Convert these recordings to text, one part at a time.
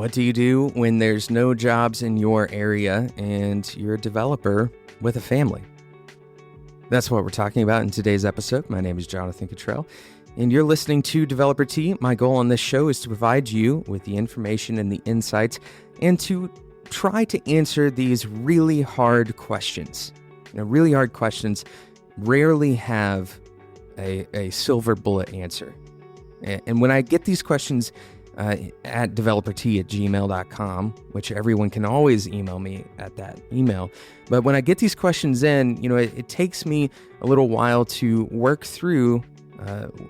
What do you do when there's no jobs in your area and you're a developer with a family? That's what we're talking about in today's episode. My name is Jonathan Cottrell, and you're listening to Developer Tea. My goal on this show is to provide you with the information and the insights and to try to answer these really hard questions. Really hard questions rarely have a silver bullet answer. And when I get these questions at developertea@gmail.com, which everyone can always email me at that email. But when I get these questions in, it takes me a little while to work through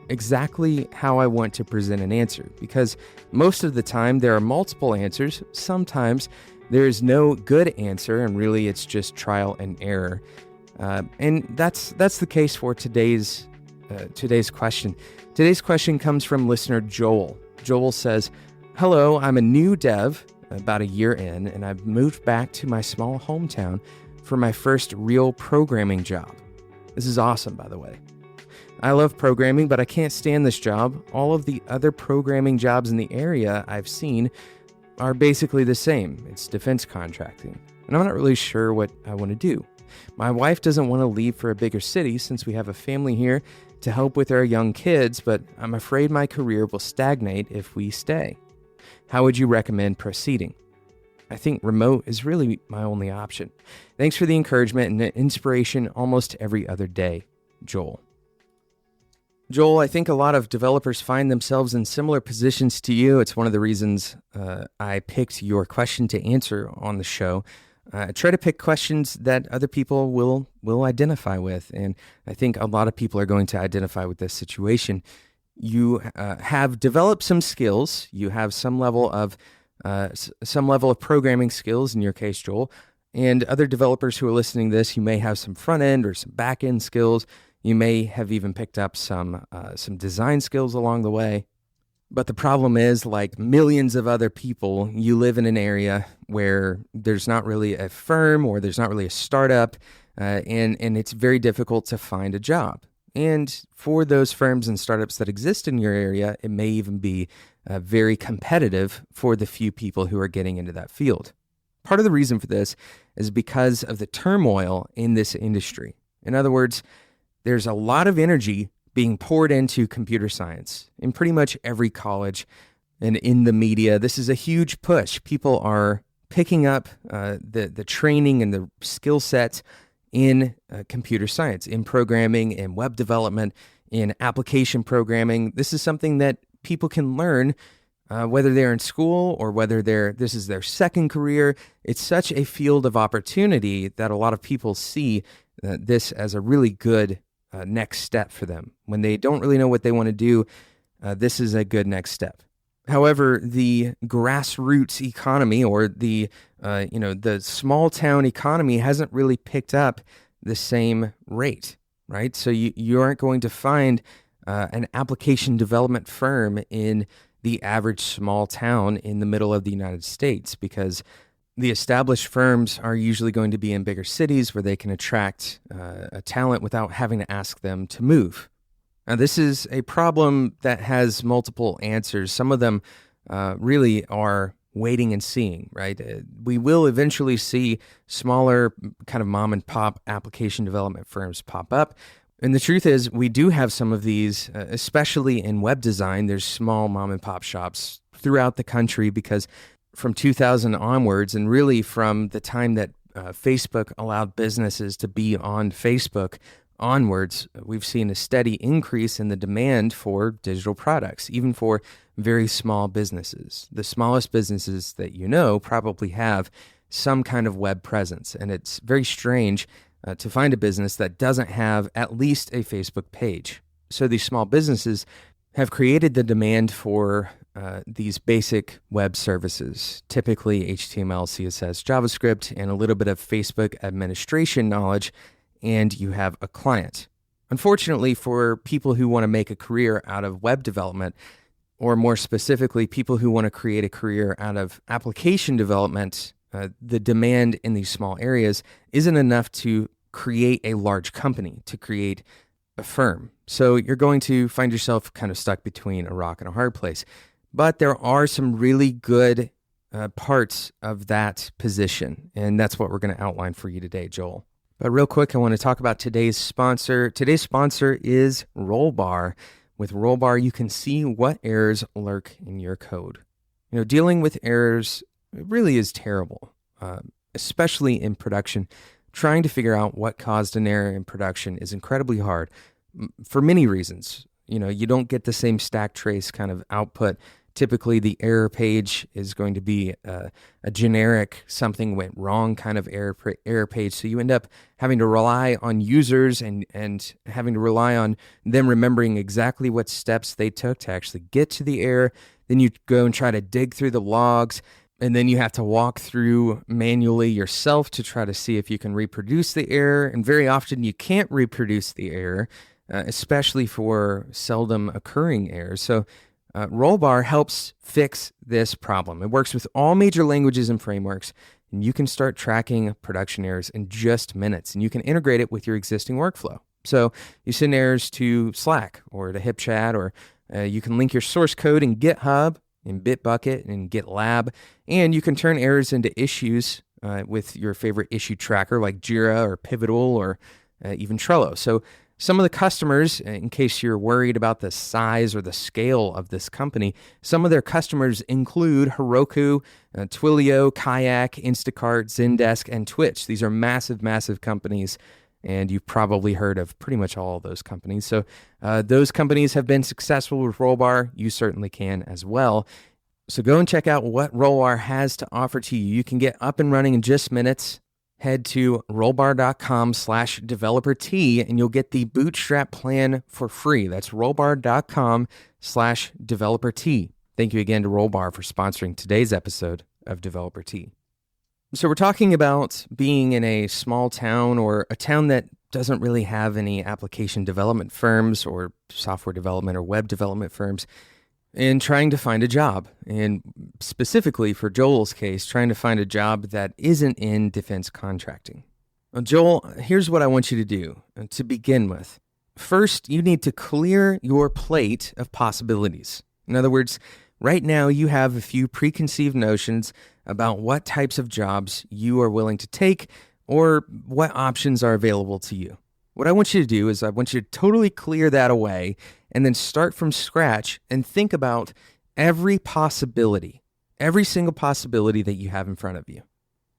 exactly how I want to present an answer, because most of the time there are multiple answers. Sometimes there is no good answer, and really it's just trial and error. And that's the case for today's question. Today's question comes from listener Joel. Joel says, "Hello, I'm a new dev, about a year in, and I've moved back to my small hometown for my first real programming job. This is awesome, by the way. I love programming, but I can't stand this job. All of the other programming jobs in the area I've seen are basically the same. It's defense contracting, and I'm not really sure what I want to do. My wife doesn't want to leave for a bigger city since we have a family here to help with our young kids, but I'm afraid my career will stagnate if we stay. How would you recommend proceeding? I think remote is really my only option. Thanks for the encouragement and the inspiration almost every other day, Joel." Joel, I think a lot of developers find themselves in similar positions to you. It's one of the reasons I picked your question to answer on the show. Try to pick questions that other people will identify with, and I think a lot of people are going to identify with this situation. You have developed some skills. You have some level of programming skills. In your case, Joel, and other developers who are listening to this, you may have some front end or some back end skills. You may have even picked up some design skills along the way. But the problem is, like millions of other people, you live in an area where there's not really a firm or there's not really a startup, and it's very difficult to find a job. And for those firms and startups that exist in your area, it may even be very competitive for the few people who are getting into that field. Part of the reason for this is because of the turmoil in this industry. In other words, there's a lot of energy being poured into computer science in pretty much every college and in the media. This is a huge push. People are picking up the training and the skill sets in computer science, in programming, in web development, in application programming. This is something that people can learn whether they're in school or whether this is their second career. It's such a field of opportunity that a lot of people see this as a really good next step for them. When they don't really know what they want to do, this is a good next step. However, the grassroots economy or the small town economy hasn't really picked up the same rate, right? So you aren't going to find an application development firm in the average small town in the middle of the United States, because the established firms are usually going to be in bigger cities where they can attract a talent without having to ask them to move. Now, this is a problem that has multiple answers. Some of them really are waiting and seeing, right? We will eventually see smaller kind of mom and pop application development firms pop up. And the truth is, we do have some of these, especially in web design. There's small mom and pop shops throughout the country, because from 2000 onwards, and really from the time that Facebook allowed businesses to be on Facebook onwards, we've seen a steady increase in the demand for digital products, even for very small businesses. The smallest businesses that probably have some kind of web presence, and it's very strange to find a business that doesn't have at least a Facebook page. So these small businesses have created the demand for these basic web services, typically HTML, CSS, JavaScript, and a little bit of Facebook administration knowledge, and you have a client. Unfortunately, for people who want to make a career out of web development, or more specifically, people who want to create a career out of application development, the demand in these small areas isn't enough to create a large company, to create a firm. So you're going to find yourself kind of stuck between a rock and a hard place. But there are some really good parts of that position. And that's what we're going to outline for you today, Joel. But real quick, I want to talk about today's sponsor. Today's sponsor is Rollbar. With Rollbar, you can see what errors lurk in your code. Dealing with errors really is terrible, especially in production. Trying to figure out what caused an error in production is incredibly hard for many reasons. You don't get the same stack trace kind of output. Typically, the error page is going to be a generic something went wrong kind of error page. So you end up having to rely on users and having to rely on them remembering exactly what steps they took to actually get to the error. Then you go and try to dig through the logs, and then you have to walk through manually yourself to try to see if you can reproduce the error. And very often you can't reproduce the error, especially for seldom occurring errors. So Rollbar helps fix this problem. It works with all major languages and frameworks, and you can start tracking production errors in just minutes, and you can integrate it with your existing workflow. So you send errors to Slack or to HipChat, or you can link your source code in GitHub, in Bitbucket, and GitLab, and you can turn errors into issues with your favorite issue tracker like Jira or Pivotal or even Trello. So some of the customers, in case you're worried about the size or the scale of this company, some of their customers include Heroku, Twilio, Kayak, Instacart, Zendesk, and Twitch. These are massive, massive companies, and you've probably heard of pretty much all of those companies. So those companies have been successful with Rollbar. You certainly can as well. So go and check out what Rollbar has to offer to you. You can get up and running in just minutes. Head to rollbar.com/developer-T and you'll get the Bootstrap plan for free. That's rollbar.com/developer-T. Thank you again to Rollbar for sponsoring today's episode of Developer T. So we're talking about being in a small town or a town that doesn't really have any application development firms or software development or web development firms, and trying to find a job. And specifically for Joel's case, trying to find a job that isn't in defense contracting. Well, Joel, here's what I want you to do to begin with. First, you need to clear your plate of possibilities. In other words, right now you have a few preconceived notions about what types of jobs you are willing to take or what options are available to you. What I want you to do is I want you to totally clear that away and then start from scratch and think about every possibility, every single possibility that you have in front of you.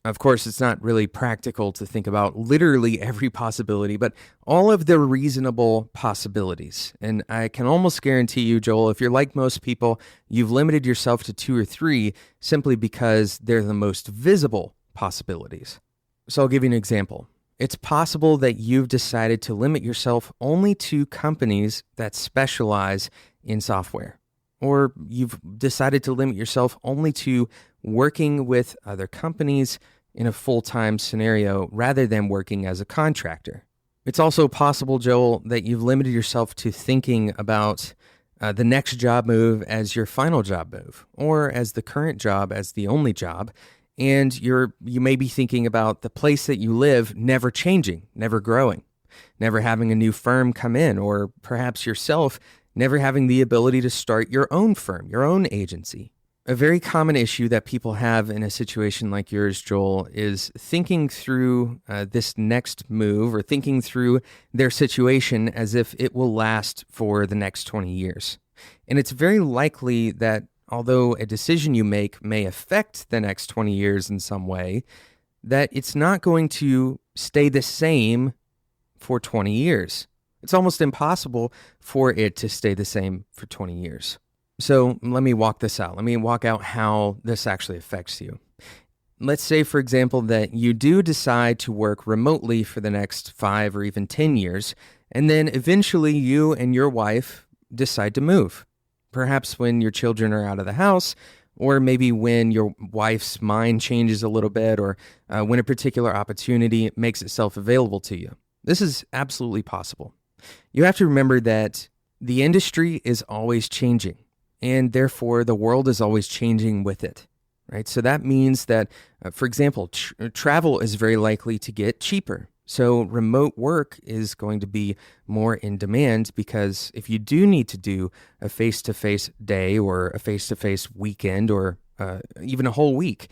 Of course, it's not really practical to think about literally every possibility, but all of the reasonable possibilities. And I can almost guarantee you, Joel, if you're like most people, you've limited yourself to 2 or 3 simply because they're the most visible possibilities. So I'll give you an example. It's possible that you've decided to limit yourself only to companies that specialize in software, or you've decided to limit yourself only to working with other companies in a full-time scenario rather than working as a contractor. It's also possible, Joel, that you've limited yourself to thinking about the next job move as your final job move, or as the current job as the only job. And you may be thinking about the place that you live never changing, never growing, never having a new firm come in, or perhaps yourself never having the ability to start your own firm, your own agency. A very common issue that people have in a situation like yours, Joel, is thinking through this next move or thinking through their situation as if it will last for the next 20 years. And it's very likely that although a decision you make may affect the next 20 years in some way, that it's not going to stay the same for 20 years. It's almost impossible for it to stay the same for 20 years. So let me walk this out. Let me walk out how this actually affects you. Let's say, for example, that you do decide to work remotely for the next 5 or even 10 years, and then eventually you and your wife decide to move. Perhaps when your children are out of the house, or maybe when your wife's mind changes a little bit, or when a particular opportunity makes itself available to you. This is absolutely possible. You have to remember that the industry is always changing, and therefore the world is always changing with it, right? So that means that, for example, travel is very likely to get cheaper. So remote work is going to be more in demand because if you do need to do a face-to-face day or a face-to-face weekend or even a whole week.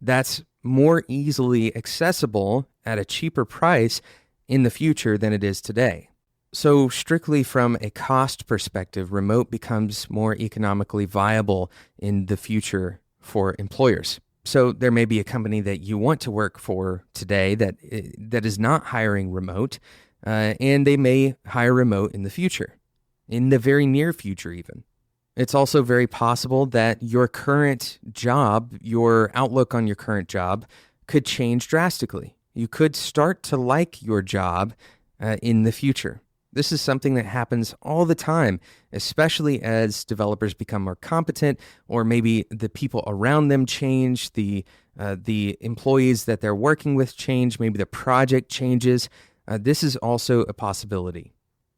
That's more easily accessible at a cheaper price in the future than it is today. So strictly from a cost perspective, remote becomes more economically viable in the future for employers. So there may be a company that you want to work for today that is not hiring remote, and they may hire remote in the future, in the very near future even. It's also very possible that your current job, your outlook on your current job, could change drastically. You could start to like your job in the future. This is something that happens all the time, especially as developers become more competent, or maybe the people around them change, the employees that they're working with change, maybe the project changes. This is also a possibility.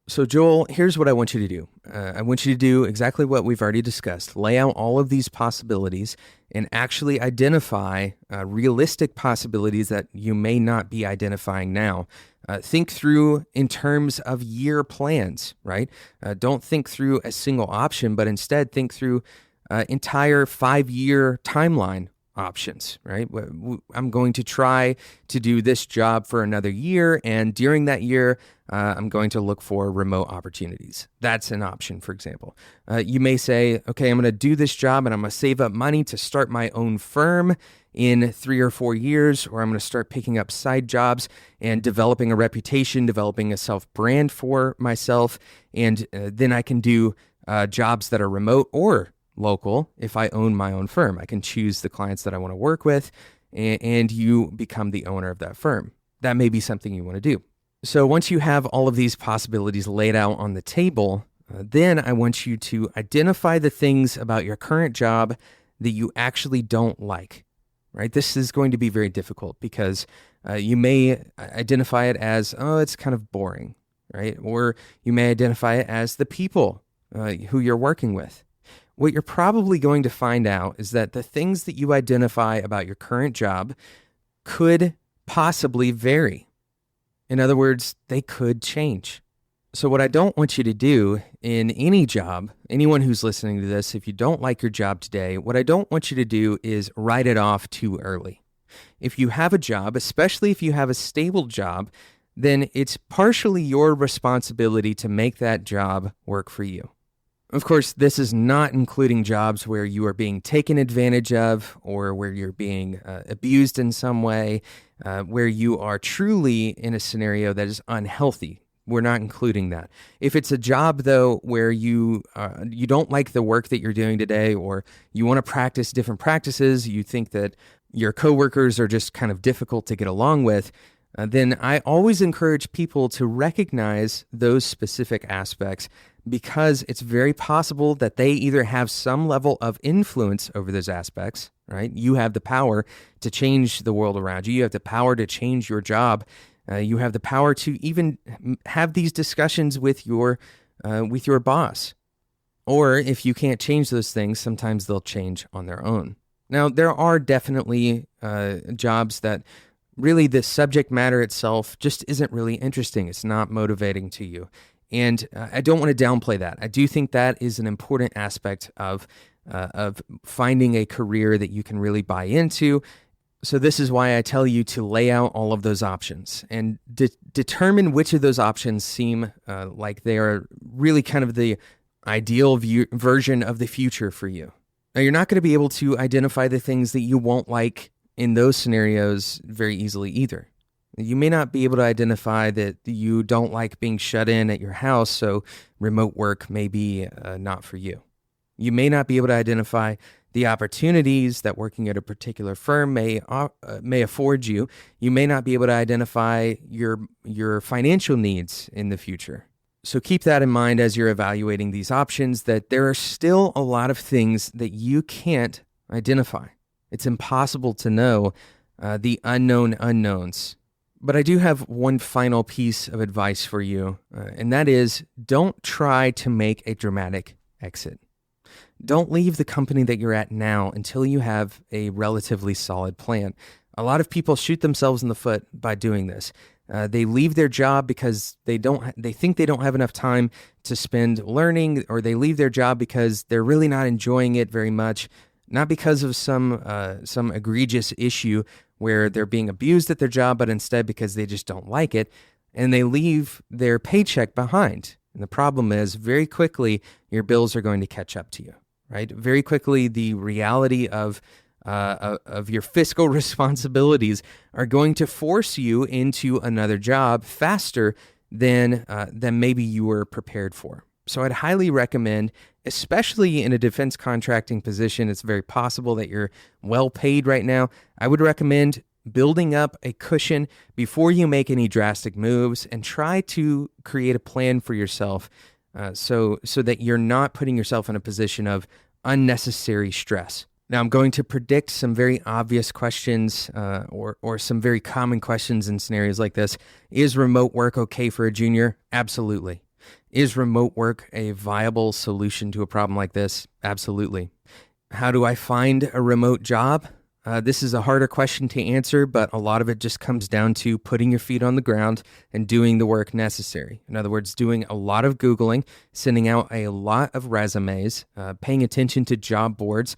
So Joel, here's what I want you to do. I want you to do exactly what we've already discussed. Lay out all of these possibilities and actually identify realistic possibilities that you may not be identifying now. Think through in terms of year plans, right? Don't think through a single option, but instead think through entire 5-year timeline options, right? I'm going to try to do this job for another year, and during that year, I'm going to look for remote opportunities. That's an option, for example. You may say, okay, I'm going to do this job and I'm going to save up money to start my own firm in 3 or 4 years, or I'm going to start picking up side jobs and developing a reputation, developing a self-brand for myself, and then I can do jobs that are remote or local if I own my own firm. I can choose the clients that I want to work with, and you become the owner of that firm. That may be something you want to do. So once you have all of these possibilities laid out on the table, then I want you to identify the things about your current job that you actually don't like, right? This is going to be very difficult because you may identify it as, oh, it's kind of boring, right? Or you may identify it as the people who you're working with. What you're probably going to find out is that the things that you identify about your current job could possibly vary. In other words, they could change. So what I don't want you to do in any job, anyone who's listening to this, if you don't like your job today, what I don't want you to do is write it off too early. If you have a job, especially if you have a stable job, then it's partially your responsibility to make that job work for you. Of course, this is not including jobs where you are being taken advantage of or where you're being abused in some way, where you are truly in a scenario that is unhealthy. We're not including that. If it's a job, though, where you don't like the work that you're doing today, or you want to practice different practices, you think that your coworkers are just kind of difficult to get along with, then I always encourage people to recognize those specific aspects, because it's very possible that they either have some level of influence over those aspects, right? You have the power to change the world around you. You have the power to change your job. You have the power to even have these discussions with your boss. Or if you can't change those things, sometimes they'll change on their own. Now, there are definitely jobs that really the subject matter itself just isn't really interesting. It's not motivating to you. And I don't want to downplay that. I do think that is an important aspect of finding a career that you can really buy into. So this is why I tell you to lay out all of those options and determine which of those options seem like they are really kind of the ideal version of the future for you. Now, you're not going to be able to identify the things that you won't like in those scenarios very easily either. You may not be able to identify that you don't like being shut in at your house, so remote work may be not for you. You may not be able to identify the opportunities that working at a particular firm may afford you. You may not be able to identify your financial needs in the future. So keep that in mind as you're evaluating these options, that there are still a lot of things that you can't identify. It's impossible to know the unknown unknowns. But I do have one final piece of advice for you, and that is, don't try to make a dramatic exit. Don't leave the company that you're at now until you have a relatively solid plan. A lot of people shoot themselves in the foot by doing this. They leave their job because they think they don't have enough time to spend learning, or they leave their job because they're really not enjoying it very much. not because of some egregious issue where they're being abused at their job, but instead because they just don't like it, and they leave their paycheck behind. And the problem is, very quickly, your bills are going to catch up to you, right? Very quickly, the reality of your fiscal responsibilities are going to force you into another job faster than maybe you were prepared for. So I'd highly recommend, especially in a defense contracting position, it's very possible that you're well paid right now. I would recommend building up a cushion before you make any drastic moves, and try to create a plan for yourself so that you're not putting yourself in a position of unnecessary stress. Now, I'm going to predict some very obvious questions or some very common questions in scenarios like this. Is remote work okay for a junior? Absolutely. Is remote work a viable solution to a problem like this? Absolutely. How do I find a remote job? This is a harder question to answer, but a lot of it just comes down to putting your feet on the ground and doing the work necessary. In other words, doing a lot of Googling, sending out a lot of resumes, paying attention to job boards,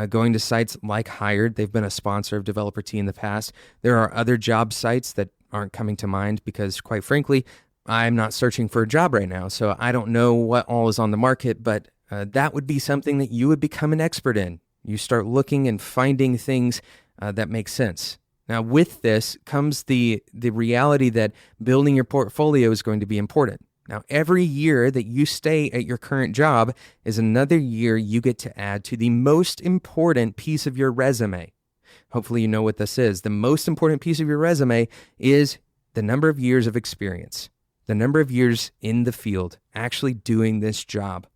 going to sites like Hired. They've been a sponsor of Developer T in the past. There are other job sites that aren't coming to mind because, quite frankly, I'm not searching for a job right now, so I don't know what all is on the market, but that would be something that you would become an expert in. You start looking and finding things that make sense. Now, with this comes the reality that building your portfolio is going to be important. Now, every year that you stay at your current job is another year you get to add to the most important piece of your resume. Hopefully you know what this is. The most important piece of your resume is the number of years of experience, the number of years in the field, actually doing this job.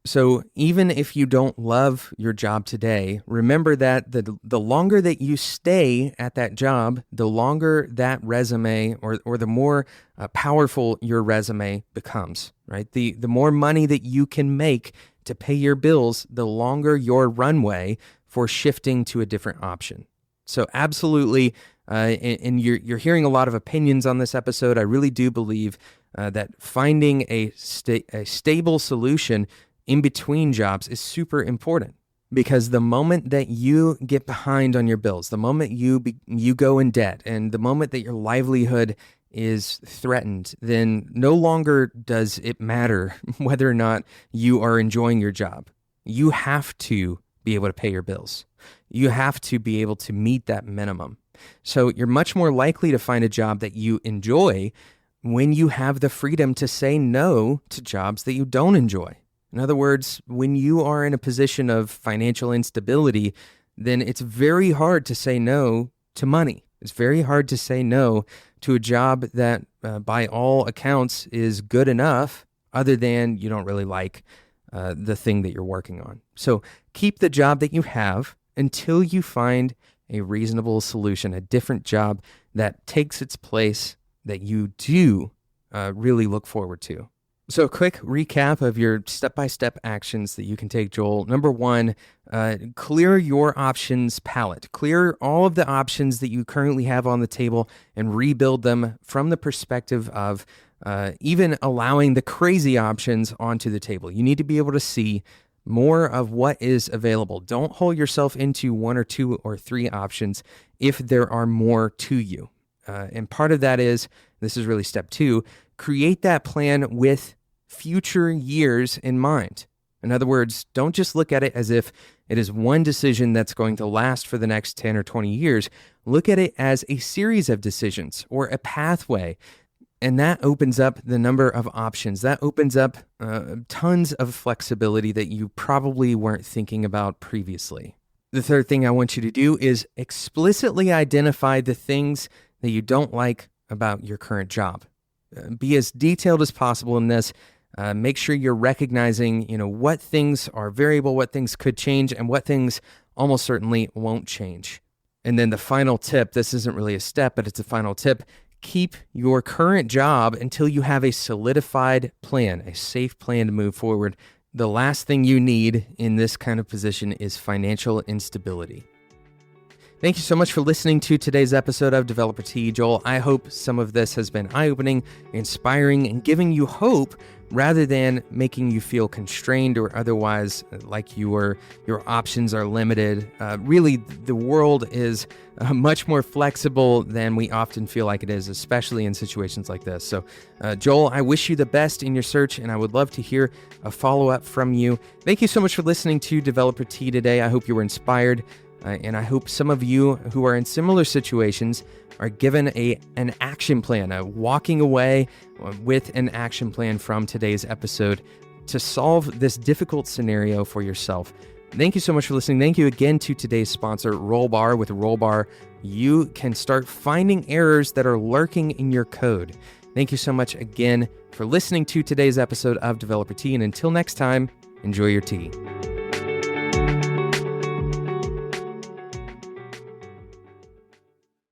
So even if you don't love your job today, remember that the longer that you stay at that job, the longer that resume or the more powerful your resume becomes, right? The more money that you can make to pay your bills, the longer your runway for shifting to a different option. So absolutely, and you're hearing a lot of opinions on this episode. I really do believe that finding a stable solution in between jobs is super important, because the moment that you get behind on your bills, the moment you go in debt, and the moment that your livelihood is threatened, then no longer does it matter whether or not you are enjoying your job. You have to be able to pay your bills. You have to be able to meet that minimum. So you're much more likely to find a job that you enjoy when you have the freedom to say no to jobs that you don't enjoy. In other words, when you are in a position of financial instability, then it's very hard to say no to money. It's very hard to say no to a job that, by all accounts, is good enough, other than you don't really like the thing that you're working on. So keep the job that you have until you find a reasonable solution, a different job that takes its place, that you do really look forward to. So a quick recap of your step-by-step actions that you can take, Joel. Number one, clear your options palette. Clear all of the options that you currently have on the table and rebuild them from the perspective of even allowing the crazy options onto the table. You need to be able to see more of what is available. Don't hold yourself into one or two or three options if there are more to you. And part of that is, this is really step two, create that plan with future years in mind. In other words, don't just look at it as if it is one decision that's going to last for the next 10 or 20 years. Look at it as a series of decisions or a pathway. And that opens up the number of options. That opens up tons of flexibility that you probably weren't thinking about previously. The third thing I want you to do is explicitly identify the things that you don't like about your current job. Be as detailed as possible in this. Make sure you're recognizing, what things are variable, what things could change, and what things almost certainly won't change. And then the final tip, this isn't really a step, but it's a final tip. Keep your current job until you have a solidified plan, a safe plan to move forward. The last thing you need in this kind of position is financial instability. Thank you so much for listening to today's episode of Developer Tea. Joel, I hope some of this has been eye-opening, inspiring, and giving you hope rather than making you feel constrained or otherwise like your options are limited. Really, the world is much more flexible than we often feel like it is, especially in situations like this. So, Joel, I wish you the best in your search, and I would love to hear a follow-up from you. Thank you so much for listening to Developer Tea today. I hope you were inspired. And I hope some of you who are in similar situations are given an action plan, walking away with an action plan from today's episode to solve this difficult scenario for yourself. Thank you so much for listening. Thank you again to today's sponsor, Rollbar. With Rollbar, you can start finding errors that are lurking in your code. Thank you so much again for listening to today's episode of Developer Tea. And until next time, enjoy your tea.